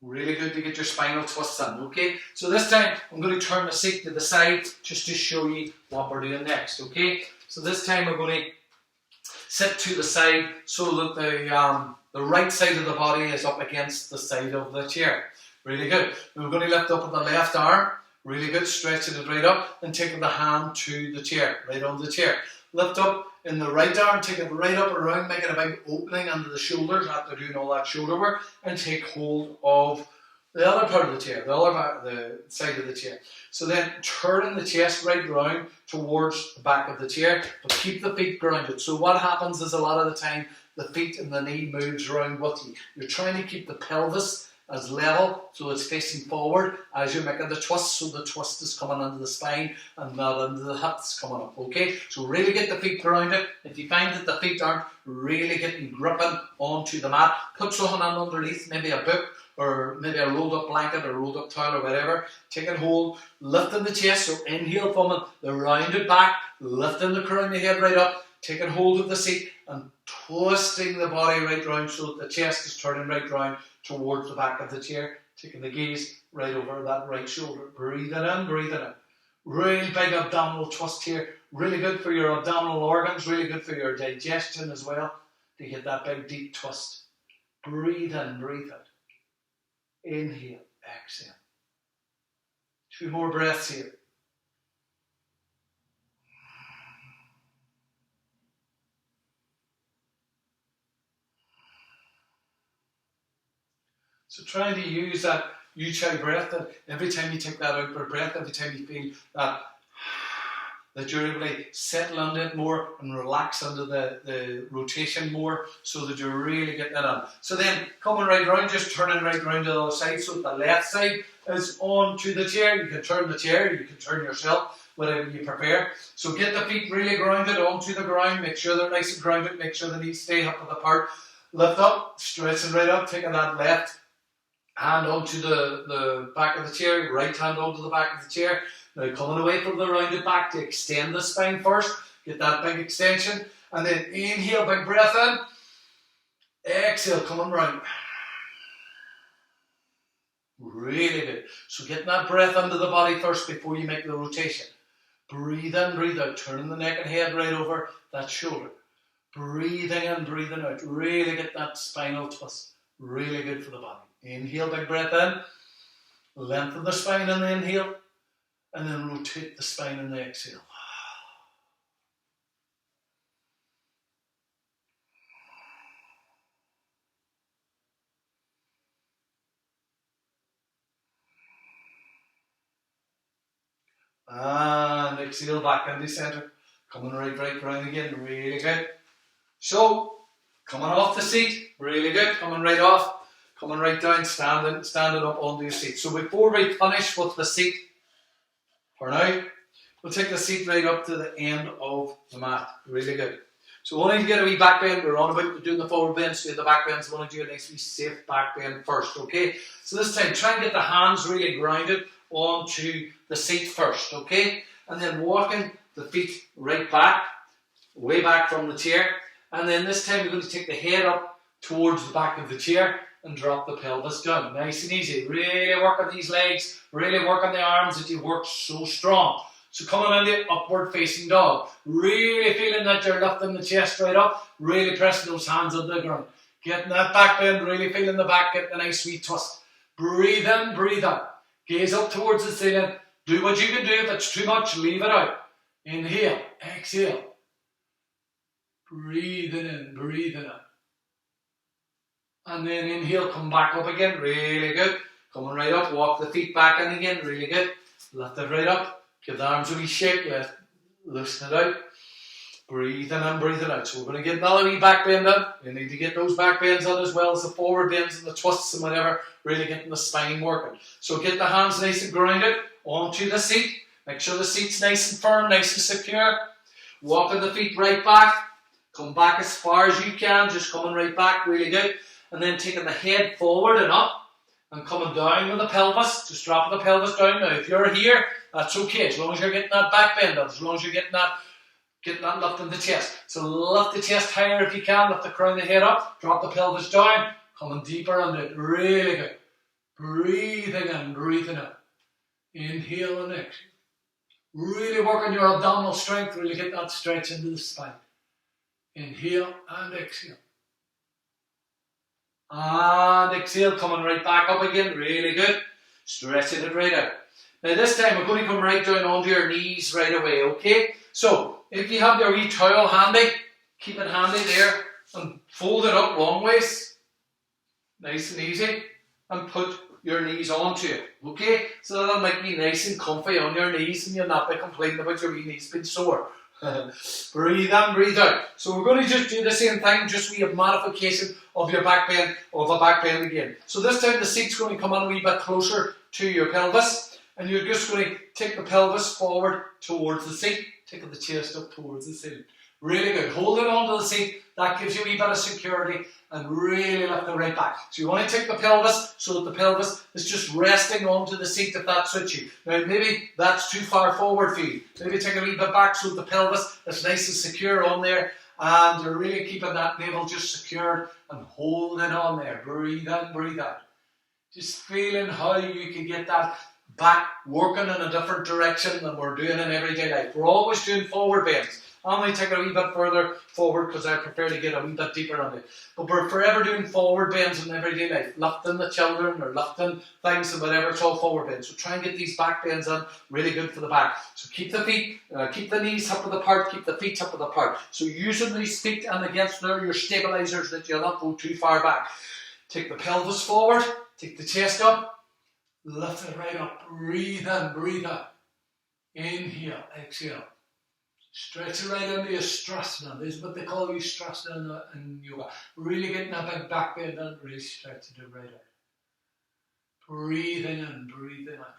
Really good to get your spinal twists in, okay? So this time, I'm going to turn the seat to the side just to show you what we're doing next, okay? So this time we're going to sit to the side so that the right side of the body is up against the side of the chair. Really good. And we're going to lift up with the left arm. Really good. Stretching it right up and taking the hand to the chair, right on the chair. Lift up in the right arm, take it right up around, making a big opening under the shoulders after doing all that shoulder work, and take hold of the other part of the chair, the side of the chair. So then turning the chest right round towards the back of the chair, but keep the feet grounded. So what happens is a lot of the time the feet and the knee moves around with you. You're trying to keep the pelvis as level, so it's facing forward as you're making the twist, so the twist is coming into the spine and not into the hips coming up, okay? So really get the feet grounded. If you find that the feet aren't really getting gripping onto the mat, put something on underneath, maybe a book, or maybe a rolled up blanket or rolled up towel or whatever. Taking hold, lifting the chest, so inhale from the rounded back, lifting the crown of the head right up, taking hold of the seat and twisting the body right round so that the chest is turning right round towards the back of the chair, taking the gaze right over that right shoulder. Breathing in, breathing out. Really big abdominal twist here. Really good for your abdominal organs, really good for your digestion as well, to get that big deep twist. Breathe in, breathe out. Inhale, exhale. 2 more breaths here. So trying to use that Ujjayi breath, that every time you take that out breath, every time you feel that you're able to settle into it more and relax under the rotation more, so that you're really getting it on. So then coming right round, just turning right round to the other side, so the left side is onto the chair. You can turn the chair, you can turn yourself, whatever you prefer. So get the feet really grounded onto the ground, make sure they're nice and grounded, make sure the knees stay up apart. Lift up, stretching right up, taking that left hand onto the back of the chair, right hand onto the back of the chair. Now coming away from the rounded back to extend the spine first, get that big extension, and then inhale, big breath in, exhale, coming round. Really good. So getting that breath into the body first before you make the rotation. Breathe in, breathe out, turning the neck and head right over that shoulder. Breathing in, breathing out, really get that spinal twist. Really good for the body. Inhale, big breath in, lengthen the spine in the inhale, and then rotate the spine in the exhale. And exhale back into center. Coming right round again, really good. So, coming off the seat, really good. Coming right off, coming right down, standing up onto your seat. So before we finish with the seat, for now, we'll take the seat right up to the end of the mat. Really good. So we want to get a wee back bend. We're on about doing the forward bend, so the back bend. So we want to do a nice wee safe back bend first, okay? So this time, try and get the hands really grounded onto the seat first, okay? And then walking the feet right back, way back from the chair. And then this time we're going to take the head up towards the back of the chair and drop the pelvis down. Nice and easy. Really work on these legs, really work on the arms that you work so strong. So coming into upward facing dog. Really feeling that you're lifting the chest right up, really pressing those hands on the ground. Getting that back bend, really feeling the back, getting a nice sweet twist. Breathe in, breathe out. Gaze up towards the ceiling. Do what you can do. If it's too much, leave it out. Inhale, exhale. Breathing in, breathing out. And then inhale, come back up again, really good. Coming right up, walk the feet back in again, really good. Lift it right up, give the arms a wee shake, loosen it out. Breathing in, breathing out. So we're going to get another wee back bend in. We need to get those back bends in as well as the forward bends and the twists and whatever, really getting the spine working. So get the hands nice and grounded onto the seat. Make sure the seat's nice and firm, nice and secure. Walking the feet right back. Come back as far as you can, just coming right back, really good. And then taking the head forward and up and coming down with the pelvis, just dropping the pelvis down. Now if you're here, that's okay, as long as you're getting that back bend up, as long as you're getting that lift in the chest. So lift the chest higher if you can, lift the crown of the head up, drop the pelvis down, coming deeper under it, really good. Breathing in, breathing out. Inhale and exhale. Really work on your abdominal strength, really get that stretch into the spine. Inhale and exhale. And exhale, coming right back up again, really good. Stretching it right out. Now this time we're going to come right down onto your knees right away, okay? So, if you have your wee towel handy, keep it handy there and fold it up long ways. Nice and easy. And put your knees onto it, okay? So that'll make you nice and comfy on your knees and you'll not be complaining about your wee knees being sore. Breathe in, breathe out. So we're going to just do the same thing, just we have modification of your back bend, of a back bend again. So this time the seat's going to come on a wee bit closer to your pelvis, and you're just going to take the pelvis forward towards the seat, taking the chest up towards the ceiling. Really good. Hold it onto the seat. That gives you a wee bit of security and really lift it right back. So you want to take the pelvis so that the pelvis is just resting onto the seat if that suits you. Now maybe that's too far forward for you. Maybe take a wee bit back so the pelvis is nice and secure on there, and you're really keeping that navel just secured and holding on there. Breathe in, breathe out. Just feeling how you can get that back working in a different direction than we're doing in everyday life. We're always doing forward bends. I might take it a wee bit further forward because I prefer to get a wee bit deeper on it. But we're forever doing forward bends in everyday life. Lifting the children or lifting things and whatever, it's all forward bends. So try and get these back bends in, really good for the back. So keep the feet, keep the knees up with apart, keep the feet up with apart. So using these feet and against there, your stabilizers that you'll not go too far back. Take the pelvis forward, take the chest up, lift it right up, breathe in, breathe out. Inhale, exhale. Stretch it right into your strasana. This is what they call you strasana in yoga. Really getting a big back bend and really stretching it right out. Breathing in, breathing out.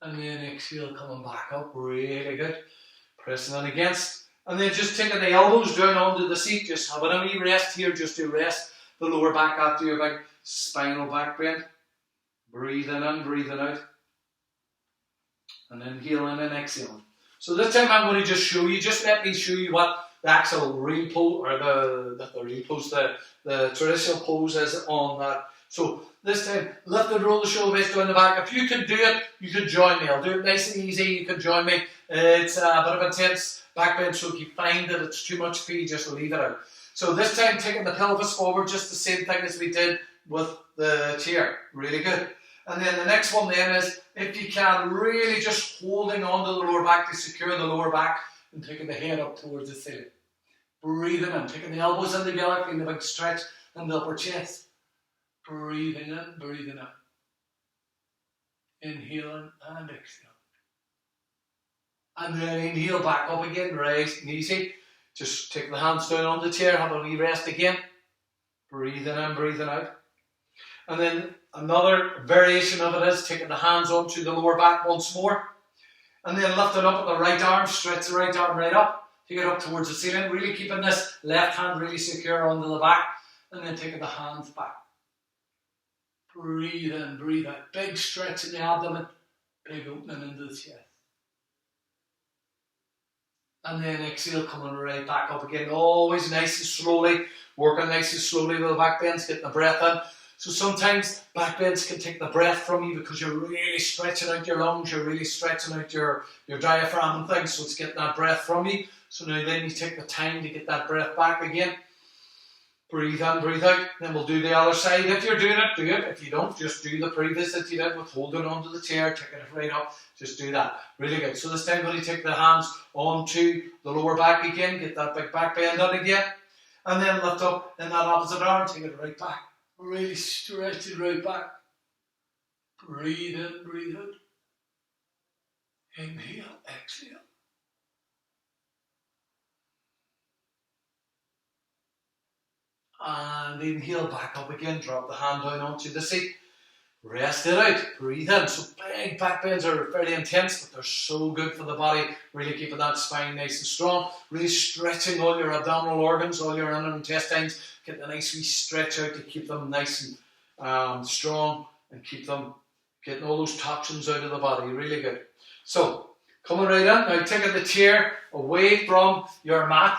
And then exhale, coming back up. Really good. Pressing in against. And then just taking the elbows down onto the seat. Just having a wee rest here just to rest the lower back after your big spinal back bend. Breathing in, breathing out. And inhaling and exhaling. So this time I'm going to just show you, just let me show you what the actual real pose, or the traditional pose is on that. So this time, lift and roll the shoulder blades down the back. If you can do it, you can join me. I'll do it nice and easy. You can join me. It's a bit of a tense back bend, so if you find that it's too much for you, just leave it out. So this time, taking the pelvis forward, just the same thing as we did with the chair. Really good. And then the next one then is, if you can, really just holding on to the lower back to secure the lower back and taking the head up towards the ceiling. Breathing in, taking the elbows in together, feeling the big stretch in the upper chest. Breathing in, breathing out. Inhaling and exhaling. And then inhale back up again, nice and easy. Just take the hands down on the chair, have a wee rest again. Breathing in, breathing out. And then another variation of it is taking the hands onto the lower back once more. And then lifting up with the right arm, stretch the right arm right up. Take it up towards the ceiling, really keeping this left hand really secure onto the back. And then taking the hands back. Breathe in, breathe out. Big stretch in the abdomen, big opening into the chest. And then exhale, coming right back up again. Always nice and slowly, working nice and slowly with the back bends, getting the breath in. So sometimes back bends can take the breath from you because you're really stretching out your lungs, you're really stretching out your diaphragm and things, so it's getting that breath from you. So now then you take the time to get that breath back again. Breathe in, breathe out. Then we'll do the other side. If you're doing it, do it. If you don't, just do the previous that you did with holding onto the chair, taking it right up. Just do that. Really good. So this time we're going to take the hands onto the lower back again, get that big back bend in again. And then lift up in that opposite arm, take it right back. Really stretch it right back. Breathe in, breathe out. Inhale, exhale. And inhale back up again. Drop the hand down onto the seat. Rest it out. Breathe in. So big back bends are very intense, but they're so good for the body. Really keeping that spine nice and strong. Really stretching all your abdominal organs, all your inner intestines. Getting a nice wee stretch out to keep them nice and strong and keep them getting all those toxins out of the body. Really good. So coming right in. Now taking the chair away from your mat.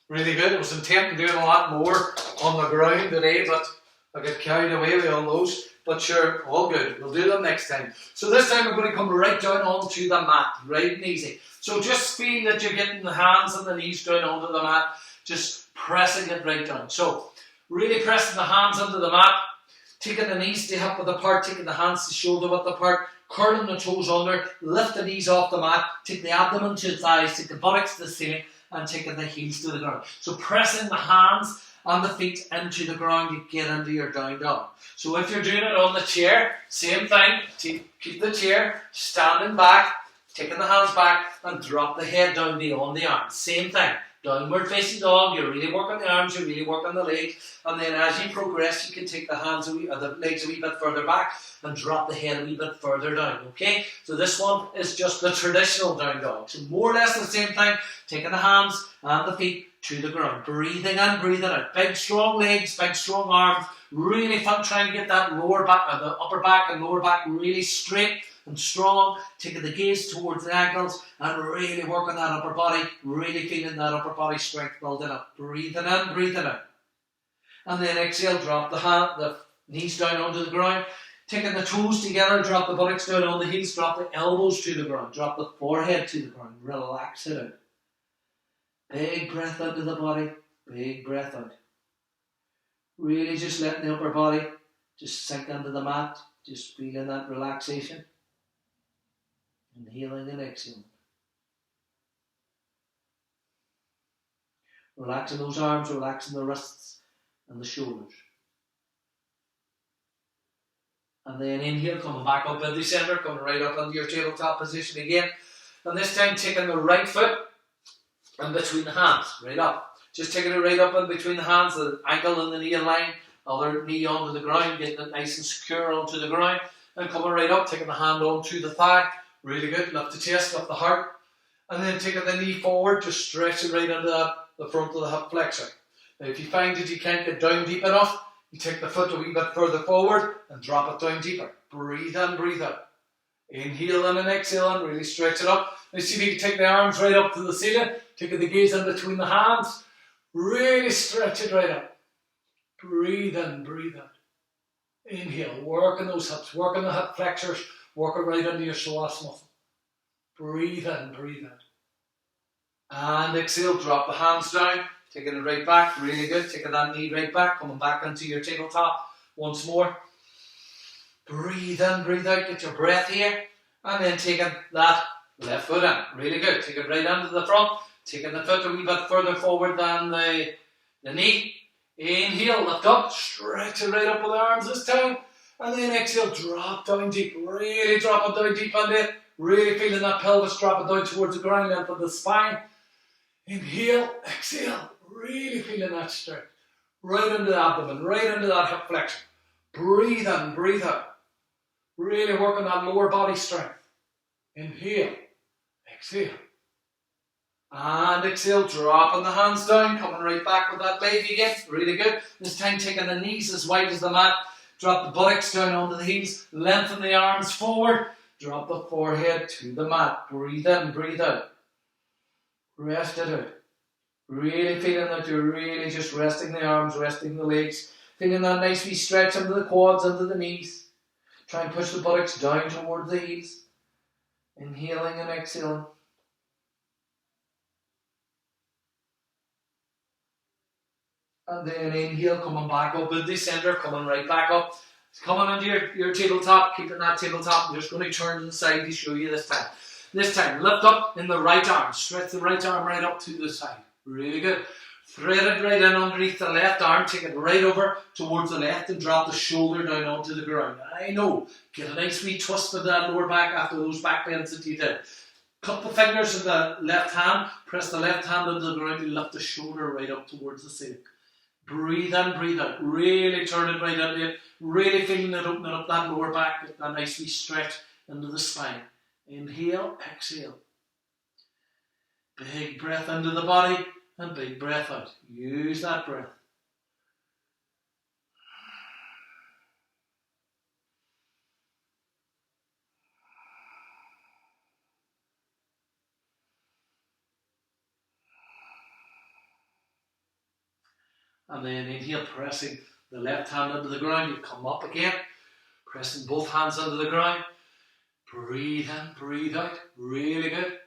Really good. I was intending doing a lot more on the ground today, but I got carried away with all those. But sure, all good. We'll do them next time. So this time we're going to come right down onto the mat, right and easy. So just feel that you're getting the hands and the knees down onto the mat, just pressing it right down. So really pressing the hands onto the mat, taking the knees to hip width apart, taking the hands to shoulder width apart, curling the toes under, lift the knees off the mat, take the abdomen to the thighs, take the buttocks to the ceiling, and taking the heels to the ground. So pressing the hands and the feet into the ground to get into your down dog. So if you're doing it on the chair, same thing. Keep the chair standing back, taking the hands back and drop the head down beyond the arms. Same thing. Downward facing dog, you really work on the arms, you really work on the legs, and then as you progress, you can take the hands the legs a wee bit further back and drop the head a wee bit further down. Okay, so this one is just the traditional down dog. So more or less the same thing, taking the hands and the feet to the ground, breathing in, breathing out. Big strong legs, big strong arms. Really fun trying to get that lower back, the upper back and lower back really straight and strong, taking the gaze towards the ankles and really working that upper body, really feeling that upper body strength building up. Breathing in, breathing out. And then exhale, drop the knees down onto the ground, taking the toes together, drop the buttocks down on the heels, drop the elbows to the ground, drop the forehead to the ground, relax it out. Big breath into the body, big breath out. Really just letting the upper body just sink into the mat, just feeling that relaxation. Inhaling and exhaling. Relaxing those arms, relaxing the wrists and the shoulders. And then inhale, coming back up into the centre, coming right up into your tabletop position again. And this time taking the right foot in between the hands, right up. Just taking it right up in between the hands, the ankle and the knee in line, other knee onto the ground, getting it nice and secure onto the ground. And coming right up, taking the hand onto the thigh. Really good. Lift the chest, lift the heart. And then taking the knee forward, just stretch it right into the front of the hip flexor. Now if you find that you can't get down deep enough, you take the foot a wee bit further forward and drop it down deeper. Breathe in, breathe out. Inhale in and exhale in, really stretch it up. Now see if you can take the arms right up to the ceiling, taking the gaze in between the hands. Really stretch it right up. Breathe in, breathe out. Inhale, work on those hips, work on the hip flexors, work it right into your psoas muscle. Breathe in, breathe out. And exhale, drop the hands down, taking it right back, really good. Taking that knee right back, coming back into your tabletop once more. Breathe in, breathe out, get your breath here. And then taking that left foot in, really good. Take it right into the front, taking the foot a wee bit further forward than the knee. Inhale, lift up, stretch it right up with the arms this time. And then exhale, drop down deep, really drop it down deep under it. Really feeling that pelvis drop it down towards the ground and for the spine. Inhale, exhale, really feeling that stretch. Right into the abdomen, right into that hip flexion. Breathe in, breathe out. Really working that lower body strength. Inhale, exhale. And exhale, dropping the hands down, coming right back with that leg again. Really good. This time taking the knees as wide as the mat. Drop the buttocks down onto the heels. Lengthen the arms forward. Drop the forehead to the mat. Breathe in, breathe out. Rest it out. Really feeling that you're really just resting the arms, resting the legs. Feeling that nice wee stretch into the quads, into the knees. Try and push the buttocks down towards the heels. Inhaling and exhaling. And then inhale, coming back up into the centre, coming right back up. Coming into your tabletop, keeping that tabletop. I'm just going to turn to the side to show you this time. This time, lift up in the right arm. Stretch the right arm right up to the side. Really good. Thread it right in underneath the left arm. Take it right over towards the left and drop the shoulder down onto the ground. I know. Get a nice wee twist of that lower back after those back bends that you did. Cup the fingers in the left hand. Press the left hand into the ground and lift the shoulder right up towards the ceiling. Breathe in, breathe out. Really turn it right into it. Really feeling it opening up that lower back. Get that nice wee stretch into the spine. Inhale, exhale. Big breath into the body and big breath out. Use that breath. And then inhale, pressing the left hand into the ground. You come up again, pressing both hands into the ground. Breathe in, breathe out. Really good.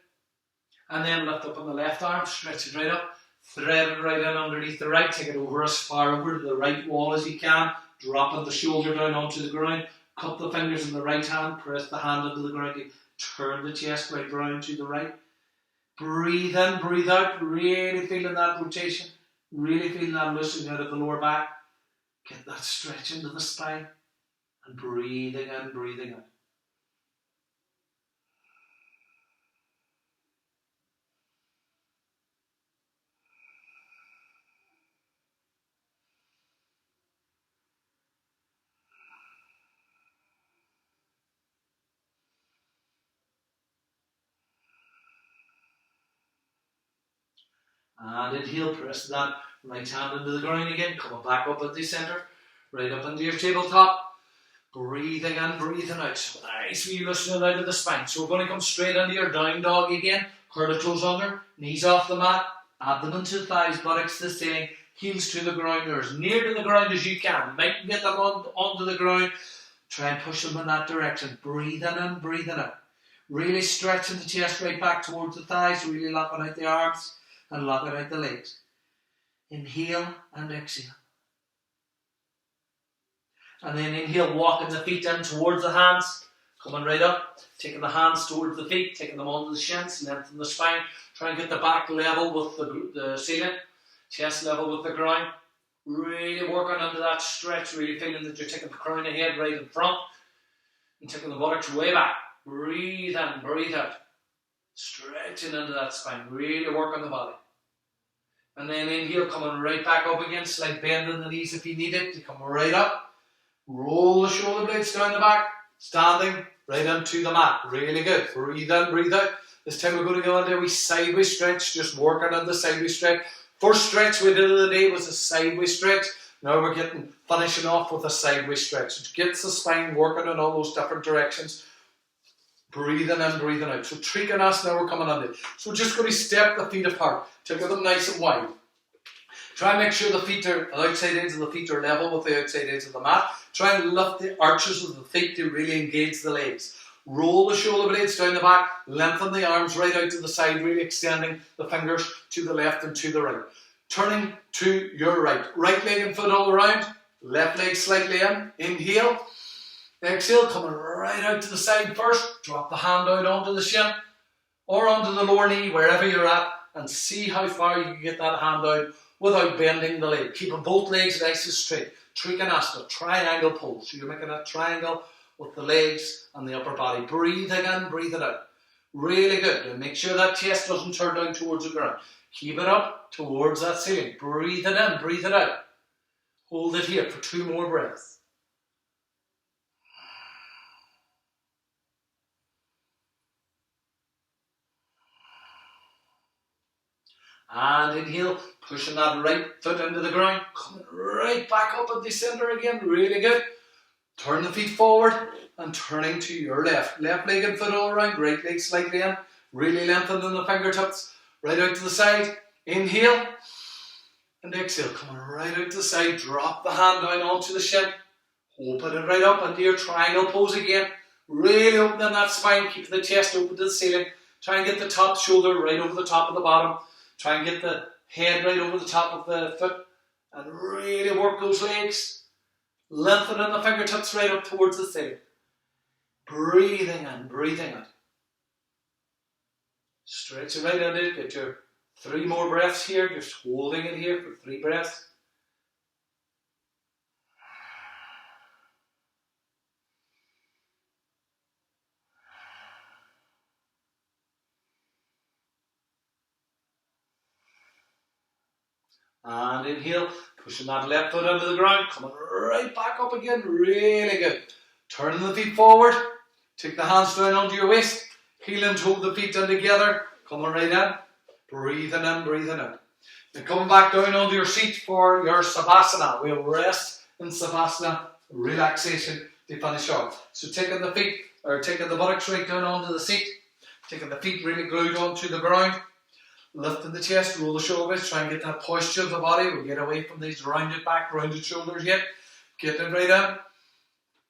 And then lift up on the left arm, stretch it right up. Thread it right in underneath the right. Take it over as far over to the right wall as you can. Dropping the shoulder down onto the ground. Cup the fingers in the right hand. Press the hand into the ground. Turn the chest right round to the right. Breathe in, breathe out. Really feeling that rotation. Really feeling that loosening out of the lower back. Get that stretch into the spine. And breathing in, breathing out. And inhale, press that right hand into the ground again, coming back up at the centre, right up into your tabletop. Breathing in, breathing out. So nice wee loosening out of the spine. So we're going to come straight into your down dog again. Curl the toes under, knees off the mat, abdomen to the thighs, buttocks to the ceiling, heels to the ground, or as near to the ground as you can. You might get them onto the ground. Try and push them in that direction. Breathing in, breathing out. Really stretching the chest right back towards the thighs, really locking out the arms and locking out the legs. Inhale and exhale. And then inhale, walking the feet in towards the hands, coming right up, taking the hands towards the feet, taking them onto the shins, lengthen the spine, try and get the back level with the ceiling, chest level with the ground. Really working into that stretch, really feeling that you're taking the crown of the head right in front and taking the buttocks way back. Breathe in, breathe out. Stretching into that spine, really working the body. And then inhale, coming right back up again, slight bend in the knees if you need it, to come right up. Roll the shoulder blades down the back, standing right into the mat. Really good. Breathe in, breathe out. This time we're going to go into a wee sideways stretch, just working on the sideways stretch. First stretch we did of the day was a sideways stretch. Now we're finishing off with a sideways stretch. It gets the spine working in all those different directions. Breathing in, breathing out. So Trikonasana we're coming on to. So we're just going to step the feet apart. Take them nice and wide. Try and make sure the outside edges of the feet are level with the outside edge of the mat. Try and lift the arches of the feet to really engage the legs. Roll the shoulder blades down the back. Lengthen the arms right out to the side, really extending the fingers to the left and to the right. Turning to your right. Right leg and foot all around. Left leg slightly in. Inhale. Exhale, coming right out to the side first. Drop the hand out onto the shin or onto the lower knee, wherever you're at, and see how far you can get that hand out without bending the leg. Keeping both legs nice and straight. Trikonasana, triangle pose. So you're making a triangle with the legs and the upper body. Breathing in, breathing out. Really good. And make sure that chest doesn't turn down towards the ground. Keep it up towards that ceiling. Breathing in, breathing out. Hold it here for 2 more breaths. And inhale, pushing that right foot into the ground, coming right back up at the centre again, really good. Turn the feet forward and turning to your left. Left leg and foot all around, right leg slightly in, really lengthening the fingertips, right out to the side. Inhale and exhale, coming right out to the side, drop the hand down onto the shin, open it right up into your triangle pose again, really opening that spine, keeping the chest open to the ceiling. Try and get the top shoulder right over the top of the bottom. Try and get the head right over the top of the foot and really work those legs. Lengthening the fingertips right up towards the ceiling. Breathing in, breathing out. Stretch it right into it. Get your 3 more breaths here. Just holding it here for 3 breaths. And inhale, pushing that left foot under the ground, coming right back up again, really good. Turning the feet forward, take the hands down onto your waist, heel and toe the feet in together, coming right in, breathing in, breathing out. Then coming back down onto your seat for your Savasana. We'll rest in Savasana, relaxation to finish off. So taking the buttocks right down onto the seat, taking the feet really glued onto the ground, lifting the chest, roll the shoulders, try and get that posture of the body. We'll get away from these rounded back, rounded shoulders yet. Get it right in.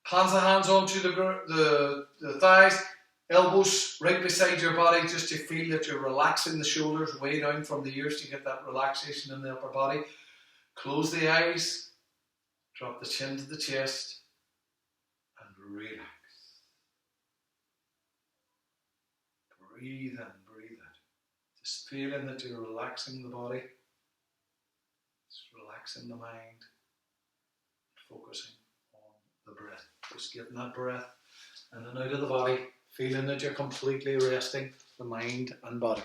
Plants the hands onto the thighs, elbows right beside your body, just to feel that you're relaxing the shoulders way down from the ears to get that relaxation in the upper body. Close the eyes, drop the chin to the chest, and relax. Breathe in, breathe out. Just feeling that you're relaxing the body, just relaxing the mind, focusing on the breath. Just getting that breath in and out of the body, feeling that you're completely resting the mind and body.